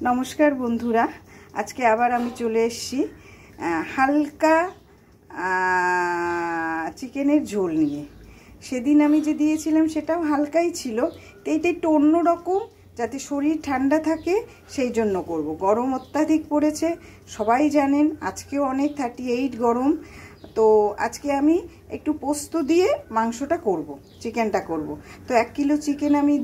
নমস্কার বন্ধুরা, আজকে আবার আমি চলে এসেছি হালকা চিকেনের ঝোল নিয়ে। সেদিন আমি যে দিয়েছিলাম সেটাও হালকাই ছিল, তো এইটা একটু অন্যরকম, যাতে শরীর ঠান্ডা থাকে সেই জন্য করব। গরম অত্যাধিক পড়েছে, সবাই জানেন, আজকেও অনেক 38 গরম। তো আজকে আমি একটু পোস্ত দিয়ে মাংসটা করব, চিকেনটা করব। তো 1 কিলো চিকেন আমি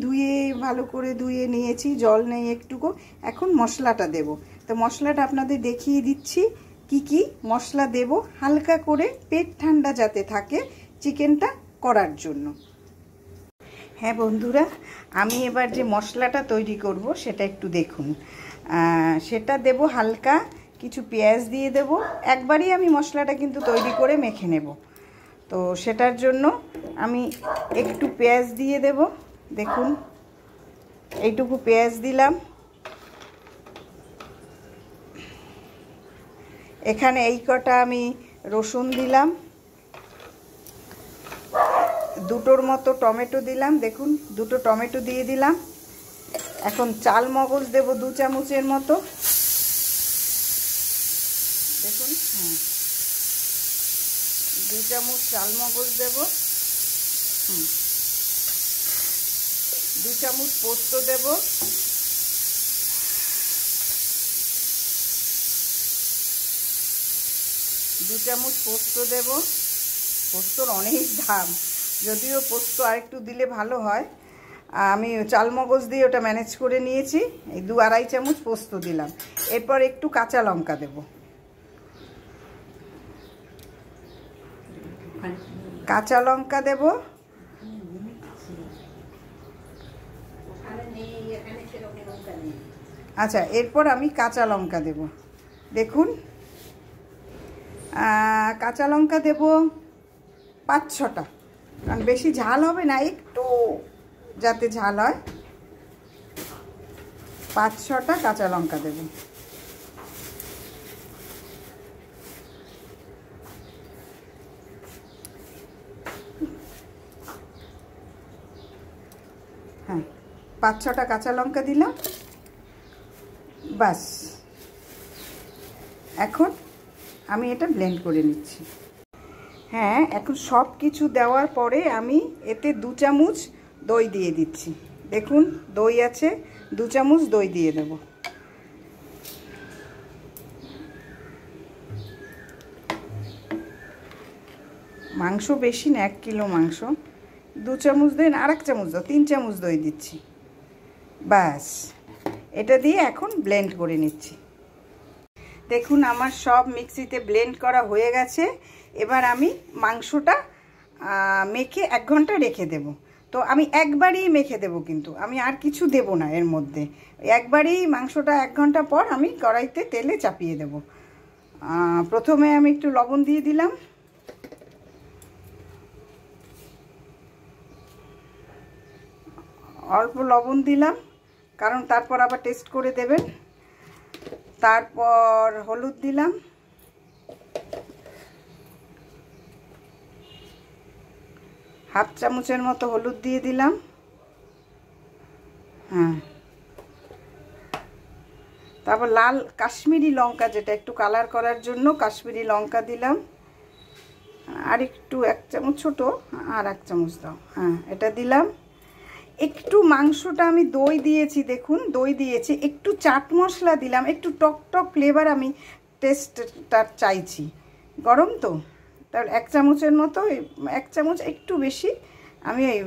ভালো করে ধুয়ে নিয়েছি, জল নেই একটুকু। এখন মশলাটা দেব। তো মশলাটা আপনাদের দেখিয়ে দিচ্ছি কি কি মশলা দেব, হালকা করে পেট ঠান্ডা যাতে থাকে চিকেনটা করার জন্য। হ্যাঁ বন্ধুরা, আমি এবার যে মশলাটা তৈরি করব সেটা একটু দেখুন। সেটা দেব হালকা কিছু পেঁয়াজ দিয়ে দেব। একবারই আমি মশলাটা কিন্তু তৈরি করে মেখে নেব। তো সেটার জন্য আমি একটু পেঁয়াজ দিয়ে দেব। দেখুন, এইটুকু পেঁয়াজ দিলাম। এখানে এই কটা আমি রসুন দিলাম। দুটোর মতো টমেটো দিলাম। দেখুন, দুটো টমেটো দিয়ে দিলাম। এখন চাল মগজ দেব 2 চামচের মতো। দেখুন, 2 চামচ চাল মগজ দেব। 2 চামচ পোস্ত দেব। 2 চামচ পোস্ত দেব। পোস্তর অনেক দাম, যদিও পোস্ত আরেকটু দিলে ভালো হয়। আমি চালমগজ দিয়ে ওটা ম্যানেজ করে নিয়েছি। এই 2-2.5 চামচ পোস্ত দিলাম। এরপর একটু কাঁচা লঙ্কা দেব। কাঁচা লঙ্কা দেব। আচ্ছা, এরপর আমি কাঁচা লঙ্কা দেব। দেখুন, কাঁচা লঙ্কা দেব 5-6টা, কারণ বেশি ঝাল হবে না, একটু যাতে ঝাল হয়। 5-6টা কাঁচা লঙ্কা দেব। হ্যাঁ, 5-6টা কাঁচা লঙ্কা দিলাম। বাস, এখন আমি এটা ব্লেন্ড করে নিচ্ছি। হ্যাঁ, এখন সব কিছু দেওয়ার পরে আমি এতে 2 চামচ দই দিয়ে দিচ্ছি। দেখুন, দই আছে, 2 চামচ দই দিয়ে দেব। মাংস বেশি না, 1 কিলো মাংস। 2 চামচ দেন, আর 1 চামচ দাও, 3 চামচ দই দিচ্ছি। ব্যাস, এটা দিয়ে এখন ব্লেন্ড করে নিচ্ছি। দেখুন, আমার সব মিক্সিতে ব্লেন্ড করা হয়ে গেছে। এবার আমি মাংসটা মেখে 1 ঘন্টা রেখে দেব। তো আমি একবারই মেখে দেব, কিন্তু আমি আর কিছু দেব না এর মধ্যে। একবারই মাংসটা 1 ঘন্টা পর আমি কড়াইতে তেলে চাপিয়ে দেব। প্রথমে আমি একটু লবণ দিয়ে দিলাম। অল্প লবণ দিলাম, কারণ তারপর আবার টেস্ট করে দেবেন। তারপর হলুদ দিলাম। হাফ চামচের মতো হলুদ দিয়ে দিলাম। হ্যাঁ, তারপর লাল কাশ্মীরি লঙ্কা, যেটা একটু কালার করার জন্য কাশ্মীরি লঙ্কা দিলাম। আর একটু 1 চামচ ছোট, আর 1 চামচ দাও। হ্যাঁ, এটা দিলাম। একটু মাংসটা আমি দই দিয়েছি, দেখুন দই দিয়েছি। একটু চাট মশলা দিলাম, একটু টক টক ফ্লেভার আমি টেস্টটা চাইছি। গরম তো, তার 1 চামচের মতো, 1 চামচ একটু বেশি আমি এই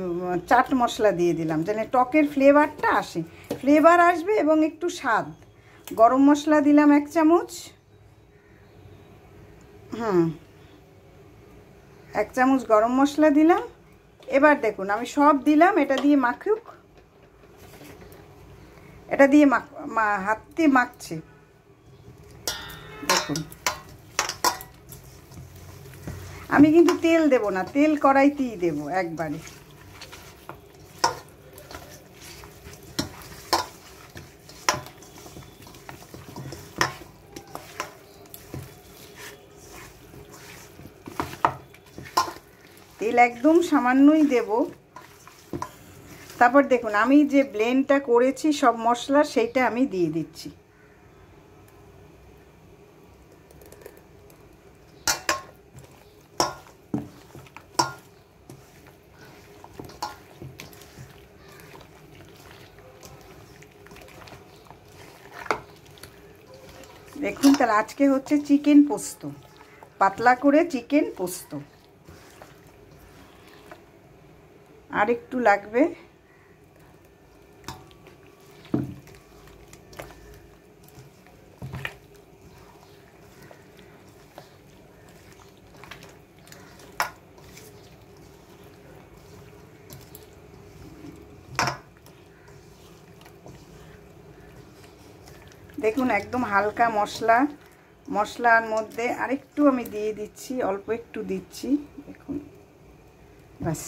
চাট মশলা দিয়ে দিলাম, যেন টকের ফ্লেভারটা আসে, ফ্লেভার আসবে এবং একটু স্বাদ। গরম মশলা দিলাম 1 চামচ। 1 চামচ গরম মশলা দিলাম। এবার দেখুন, আমি সব দিলাম। এটা দিয়ে মাখুক, এটা দিয়ে হাত দিয়ে মাখছে। দেখুন, আমি কিন্তু তেল দেব না, তেল কড়াইতেই দেব একবারে। তেল একদম সামান্যই দেব, তারপর দেখুন আমি যে ব্লেন্ডটা করেছি সব মশলা সেইটা আমি দিয়ে দিচ্ছি। দেখুন তাহলে আজকে হচ্ছে চিকেন পোস্ত, পাতলা করে চিকেন পোস্ত। আর একটু লাগবে। দেখুন একদম হালকা মশলার মধ্যে আরেকটু আমি দিয়ে দিচ্ছি, অল্প একটু দিচ্ছি। দেখুন বাস।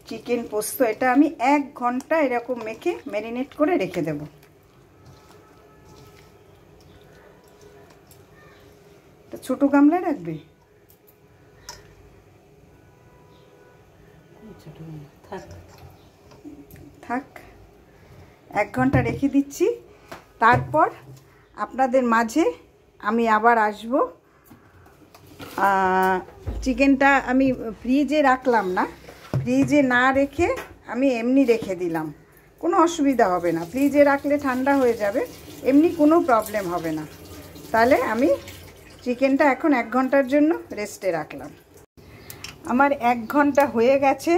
চিকেন পোস্ত এটা আমি 1 ঘন্টা এরকম মেখে ম্যারিনেট করে রেখে দেব। ছোট গামলা রাখবে? থাক, 1 ঘন্টা রেখে দিচ্ছি। তারপর আপনাদের মাঝে আমি আবার আসব। চিকেনটা আমি ফ্রিজে রাখলাম না, ফ্রিজে না রেখে আমি এমনি রেখে দিলাম, কোনো অসুবিধা হবে না। ফ্রিজে রাখলে ঠান্ডা হয়ে যাবে, এমনি কোনো প্রবলেম হবে না। তাহলে আমি চিকেনটা এখন 1 ঘন্টার জন্য রেস্টে রাখলাম। আমার 1 ঘন্টা হয়ে গেছে।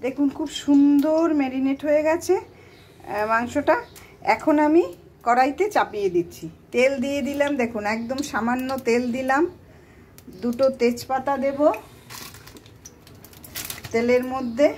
দেখুন খুব সুন্দর ম্যারিনেট হয়ে গেছে মাংসটা। এখন আমি কড়াইতে চাপিয়ে দিচ্ছি, তেল দিয়ে দিলাম। দেখুন একদম সামান্য তেল দিলাম, 2টো তেজপাতা দেব তেলের মধ্যে।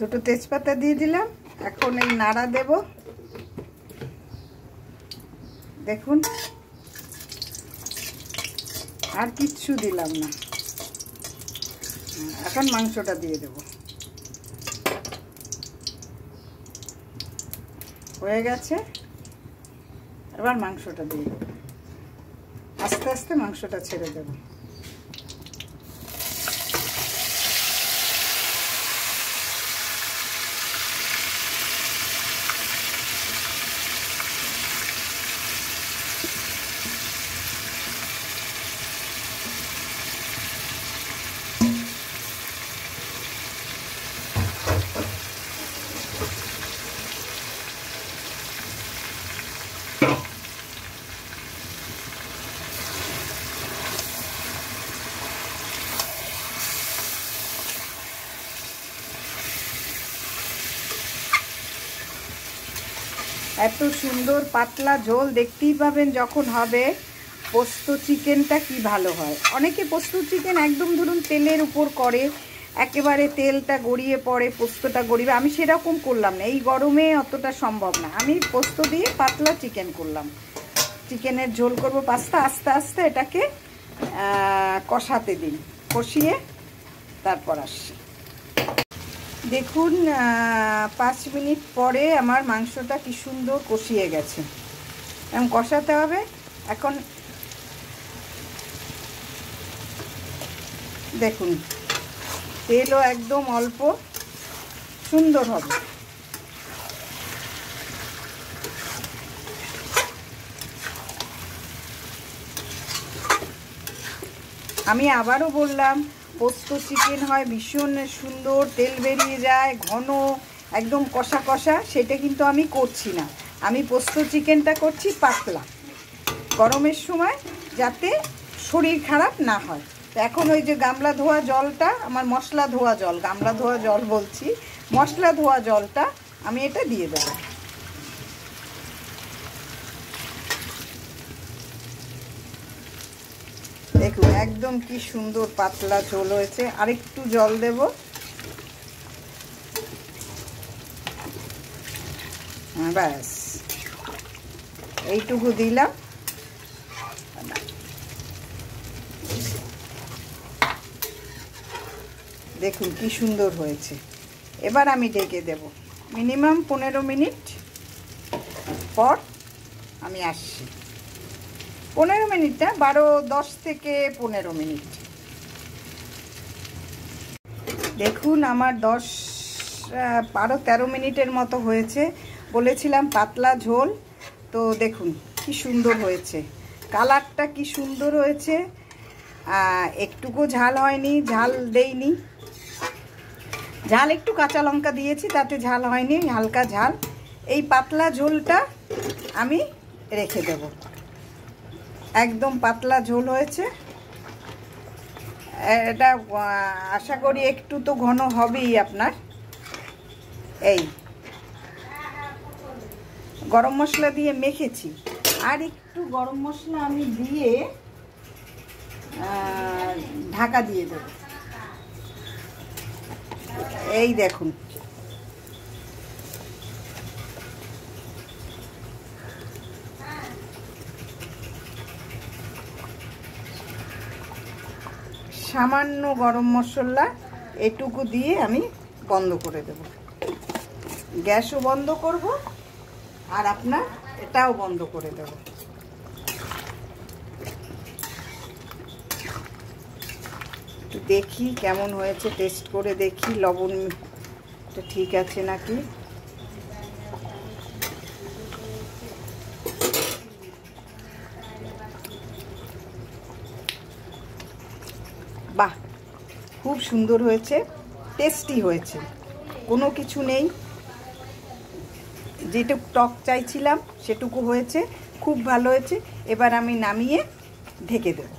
দুটো তেজপাতা দিয়ে দিলাম। এখন এই নাড়া দেব। দেখুন আর কিচ্ছু দিলাম না। এখন মাংসটা দিয়ে দেব। হয়ে গেছে, এবার মাংসটা দিয়ে দেব। আস্তে আস্তে মাংসটা ছেড়ে দেব। এত সুন্দর পাতলা ঝোল দেখতেই পাবেন যখন হবে। পোস্ত চিকেনটা কি ভালো হয়। অনেকে পোস্ত চিকেন একদম ধরুন তেলের উপর করে, একেবারে তেলটা গড়িয়ে পড়ে, পোস্তটা গড়িয়ে। আমি সেরকম করলাম না, এই গরমে অতটা সম্ভব না। আমি পোস্ত দিয়ে পাতলা চিকেন করলাম। চিকেনের ঝোল করব পাস্তা। আস্তে আস্তে এটাকে কষাতে দিন, কষিয়ে তারপর আসছি। দেখুন 5 মিনিট পরে আমার মাংসটা কি সুন্দর কষিয়ে গেছে। এখন কষাতে হবে। এখন দেখুন তেলও একদম অল্প, সুন্দর হবে। আমি আবারও বললাম, পোস্ত চিকেন হয় ভীষণ সুন্দর, তেল বেরিয়ে যায়, ঘন একদম কষা কষা। সেটা কিন্তু আমি করছি না। আমি পোস্ত চিকেনটা করছি পাতলা, গরমের সময় যাতে শরীর খারাপ না হয়। তো এখন ওই যে গামলা ধোয়া জলটা, আমার মশলা ধোয়া জল, গামলা ধোয়া জল বলছি, মশলা ধোয়া জলটা আমি এটা দিয়ে দেবো। দেখুন একদম কি সুন্দর পাতলা ঝোল হয়েছে। আরেকটু জল দেব। ব্যাস এইটুকু দিলাম। দেখুন কি সুন্দর হয়েছে। এবার আমি ঢেকে দেব। মিনিমাম 15 মিনিট পর আমি আসছি। 15 মিনিট না, 10 থেকে 15 মিনিট। দেখুন আমার 12-13 মিনিটের মতো হয়েছে। বলেছিলাম পাতলা ঝোল, তো দেখুন কি সুন্দর হয়েছে। কালারটা কি সুন্দর হয়েছে। একটুকু ঝাল হয়নি, ঝাল দেইনি। ঝাল একটু কাঁচা লঙ্কা দিয়েছি, তাতে ঝাল হয়নি, হালকা ঝাল। এই পাতলা ঝোলটা আমি রেখে দেব। একদম পাতলা ঝোল হয়েছে। এটা আশা করি একটু তো ঘন হবেই আপনার। এই গরম মশলা দিয়ে মেখেছি, আর একটু গরম মশলা আমি দিয়ে ঢাকা দিয়ে দেব। এই দেখুন সামান্য গরম মশলা এটুকু দিয়ে আমি বন্ধ করে দেব। গ্যাসও বন্ধ করব, আর আপনার এটাও বন্ধ করে দেব। একটু দেখি কেমন হয়েছে, টেস্ট করে দেখি লবণটা ঠিক আছে নাকি। বাহ, খুব সুন্দর হয়েছে, টেস্টি হয়েছে, কোনো কিছু নেই। যেটুকু টক চাইছিলাম সেটুকু হয়েছে, খুব ভালো হয়েছে। এবার আমি নামিয়ে ঢেকে দেব।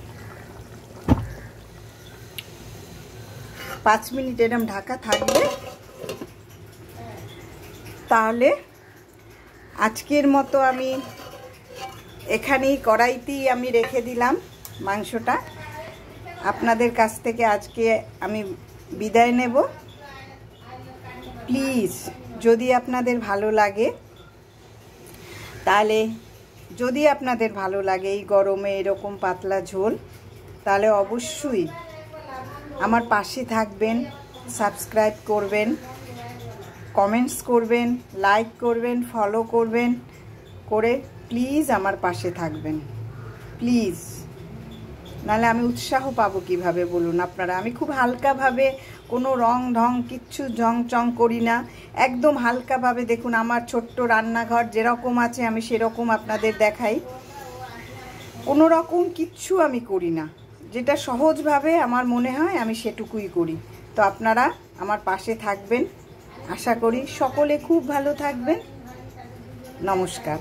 5 মিনিট এরকম ঢাকা থাকবে। তাহলে আজকের মতো আমি এখানেই কড়াইতেই আমি রেখে দিলাম মাংসটা। আপনাদের কাছ থেকে আজকে আমি বিদায় নেব। প্লিজ যদি আপনাদের ভালো লাগে, তাহলে যদি আপনাদের ভালো লাগে এই গরমে এরকম পাতলা ঝোল, তাহলে অবশ্যই আমার পাশে থাকবেন, সাবস্ক্রাইব করবেন, কমেন্টস করবেন, লাইক করবেন, ফলো করবেন, করে প্লিজ আমার পাশে থাকবেন প্লিজ। নাহলে আমি উৎসাহ পাবো কিভাবে বলুন আপনারা। আমি খুব হালকাভাবে, কোনো রং ঢং কিচ্ছু জং চং করি না, একদম হালকাভাবে। দেখুন আমার ছোট্ট রান্নাঘর যেরকম আছে আমি সেরকম আপনাদের দেখাই। কোনো রকম কিচ্ছু আমি করি না, যেটা সহজভাবে আমার মনে হয় আমি সেটুকুই করি। তো আপনারা আমার পাশে থাকবেন, আশা করি সকলে খুব ভালো থাকবেন। নমস্কার।